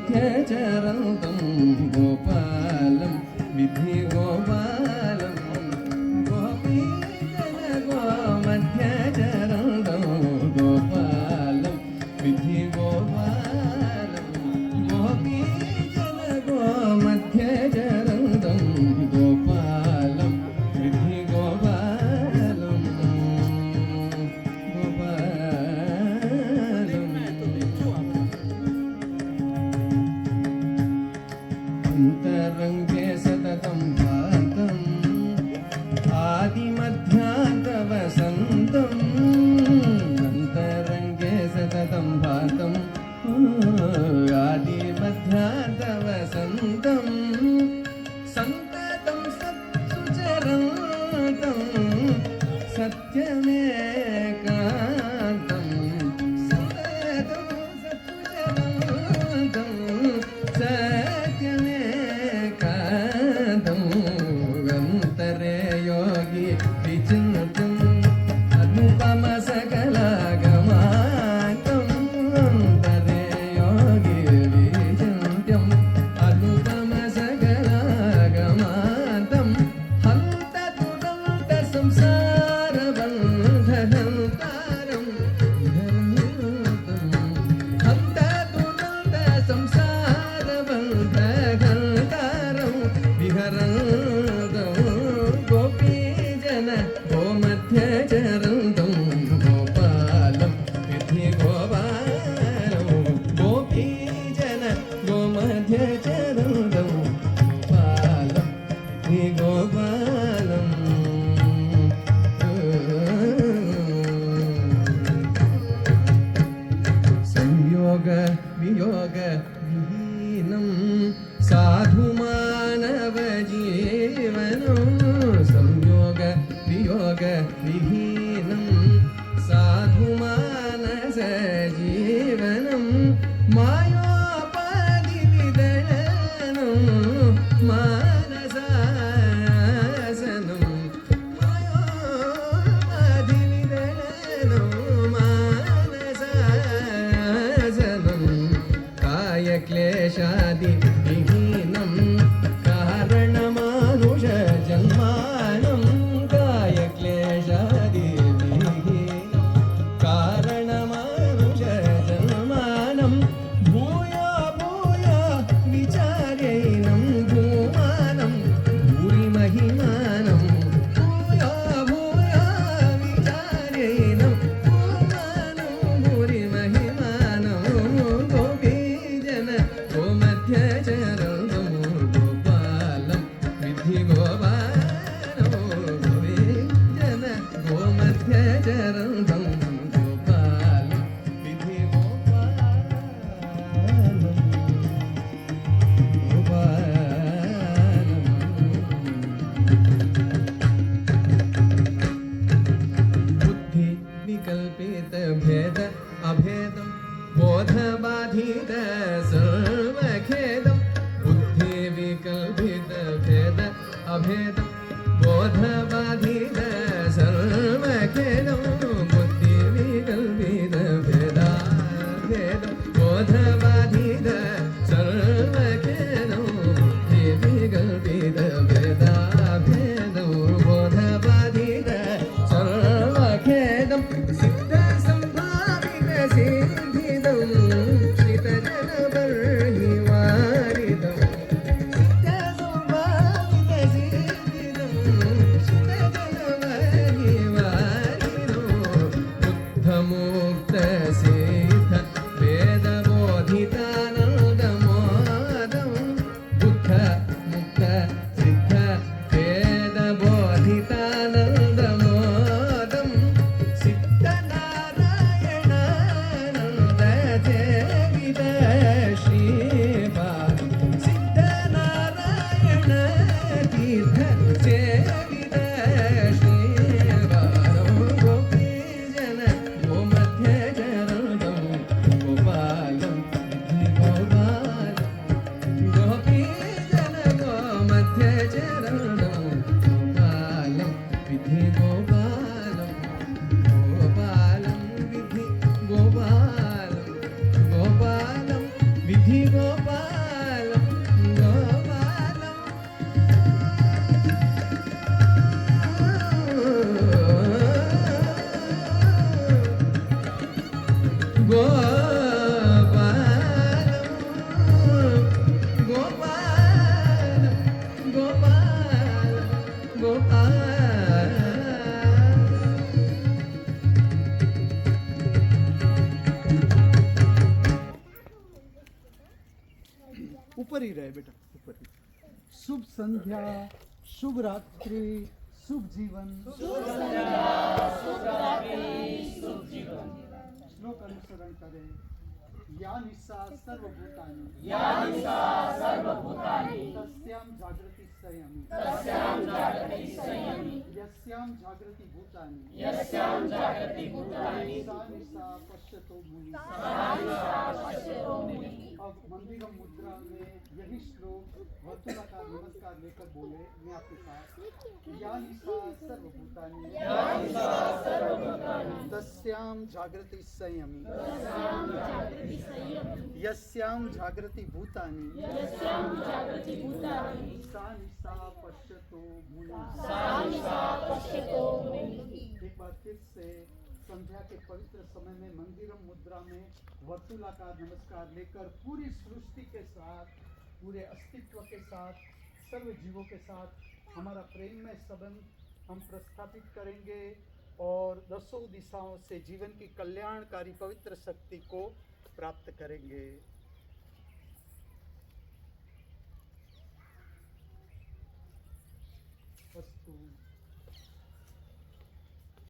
गोमध्यचरन्तं गोपालं विद्धि गोपालं गोपीजन गोमध्यचरन्तं गोपालं विद्धि गोपालं गोपीजन गोमध्यचरन्तं गोपालं विद्धि गोपालं अंतरंगे सततं भान्तम् आदिमध्यान्तवसन्तम् अंतरंगे सततं भान्तम् आदिमध्यान्तवसन्तम् सन्ततं सत्सुचरन्तं सत्यमेकान्तं सन्ततं सत्सुचरन्तं अंतरे योगी विचिन्त्यम् अनुपम सकलागमान्तम् अंतरे योगी विचिन्त्यम् अनुपम सकलागमान्तम् हन्त तुरन्त संसारबन्धहन्तारम् हन्त तुरन्त संसारबन्धहन्तारम् विहरन् गोमध्यचरन्तं गोपालं विद्धि गोपालं गोपीजन गोमध्यचरन्तं गोपालं विद्धि गोपालं संयोग वियोग विहीनं साधु मानव जीवनं संयोग वियोग विहीनं साधु मानस जीवनं मायोपाधि विदलनं मानसासनं मायोपाधि विदलनं मानसासनं कायक्लेशादि विहीनं कारणमानुष जन्मानं कारणमानुष जन्मानं भूया भूया विचार्यैनं भूमानं भूरिमहिमानं भूया भूया विचार्यैनं भूमानं भूरिमहिमानं गोपीजन गोमध्यचरन्तं गोपालं विद्धि गोपालं गोपीजन गोमध्यचरन्तं गोपालं विद्धि गोपालं बुद्धि विकल्पित भेद अभेदं बोधबाधित सर्वखेदं बुद्धि विकल्पित भेद अभेदं बोधबाधित सर्वखेदं बुद्धि विकल्पित भेदाभेदं बोधबाधित सर्वखेदं बुद्धि विकल्पित भेदाभेदं बोधबाधित सर्वखेदं सिद्ध संभावित सिद्धिदं श्रितजनबर्हिवारिदं सिद्ध संभावित सिद्धिदं श्रितजनबर्हिवारिदं बुद्धमुक्त सिद्ध वेदबोधितानन्दमोदं बुद्ध मुक्त सिद्ध वेदबोधितानन्दमोदं सिद्धनारायणानन्दसेवित श्रीपाद सिद्धनारायण तीर्थ सेवित श्रीपादं गोपीजन गोमध्यचरन्तं गोपालं विद्धि विधि गोपालम गोपालम गोपालम गोपालम गोपालम ऊपर ही रहे बेटा, ऊपर ही। शुभ संध्या, शुभ रात्रि, शुभ जीवन। श्लोक अनुसरण करें। या निशा सर्वभूतानि तस्यां जागृति संयमी यस्यां जागृति भूतानि सा निशा पश्यतो मुनि। अब मंदिरम मुद्रा में यही श्लोक वर्तुलाकार नमस्कार लेकर बोले, मैं आपके साथ। या निशा सर्वभूतानि तस्यां जागृति संयमी यस्यां जागृति भूतानि सा निशा पश्यतो मुनि। एक बार फिर से संध्या के पवित्र समय में मंदिरम मुद्रा में वर्तुलाकार नमस्कार लेकर पूरी सृष्टि के साथ, पूरे अस्तित्व के साथ, सर्व जीवों के साथ हमारा प्रेम में संबंध हम प्रस्थापित करेंगे और दसों दिशाओं से जीवन की कल्याणकारी पवित्र शक्ति को प्राप्त करेंगे। अस्तु।